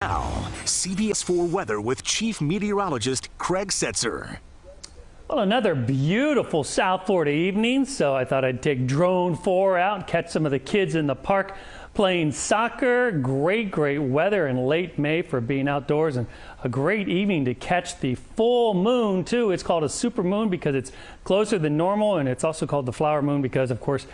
Now, CBS 4 weather with Chief Meteorologist Craig Setzer. Well, another beautiful South Florida evening, so I thought I'd take Drone 4 out and catch some of the kids in the park playing soccer. Great weather in late May for being outdoors, and a great evening to catch the full moon, too. It's called a super moon because it's closer than normal, and it's also called the flower moon because, of course,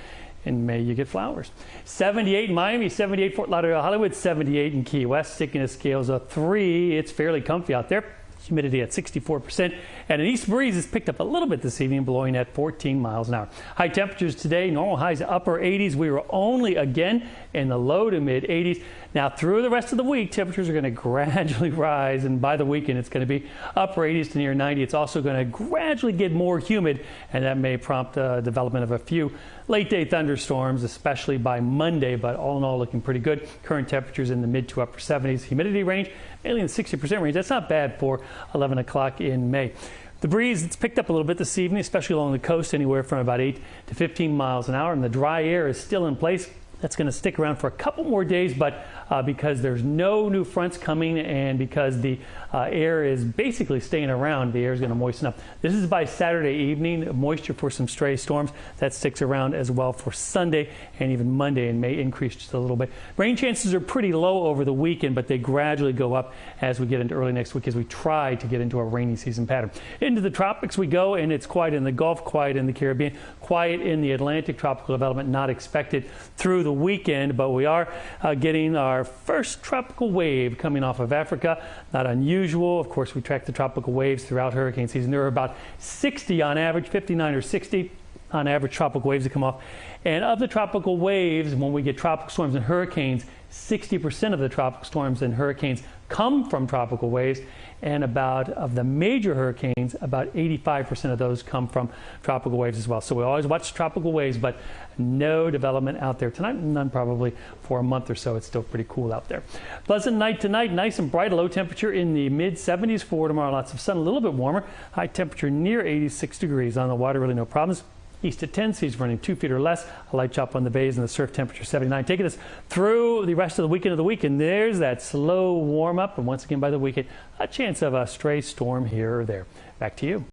in May, you get flowers. 78 in Miami, 78 Fort Lauderdale, Hollywood, 78 in Key West. Stickiness scales of 3. It's fairly comfy out there. Humidity at 64%, and an east breeze has picked up a little bit this evening, blowing at 14 miles an hour. High temperatures today, normal highs upper 80s. We were only again in the low to mid 80s. Now through the rest of the week, temperatures are going to gradually rise, and by the weekend it's going to be upper 80s to near 90. It's also going to gradually get more humid, and that may prompt the development of a few late day thunderstorms, especially by Monday, but all in all looking pretty good. Current temperatures in the mid to upper 70s. Humidity range mainly in the 60% range. That's not bad for 11 o'clock in May. The breeze, it's picked up a little bit this evening, especially along the coast, anywhere from about 8 to 15 miles an hour, and the dry air is still in place. That's going to stick around for a couple more days, but because there's no new fronts coming and because the air is basically staying around, the air is going to moisten up. This is by Saturday evening. Moisture for some stray storms. That sticks around as well for Sunday and even Monday, and may increase just a little bit. Rain chances are pretty low over the weekend, but they gradually go up as we get into early next week as we try to get into a rainy season pattern. Into the tropics we go, and it's quiet in the Gulf, quiet in the Caribbean, quiet in the Atlantic. Tropical development not expected through the weekend, but we are getting our first tropical wave coming off of Africa. Not unusual. Of course, we track the tropical waves throughout hurricane season. There are about 60 on average, 59 or 60 on average tropical waves that come off. And of the tropical waves, when we get tropical storms and hurricanes, 60% of the tropical storms and hurricanes come from tropical waves, and of the major hurricanes, about 85% of those come from tropical waves as well. So we always watch tropical waves, but no development out there tonight, none probably for a month or so. It's still pretty cool out there. Pleasant night tonight, nice and bright, a low temperature in the mid 70s for tomorrow. Lots of sun, a little bit warmer, high temperature near 86 degrees on the water, really no problems. East at 10, seas running 2 feet or less, a light chop on the bays, and the surf temperature 79. Taking us through the rest of the week, and there's that slow warm up, and once again by the weekend, a chance of a stray storm here or there. Back to you.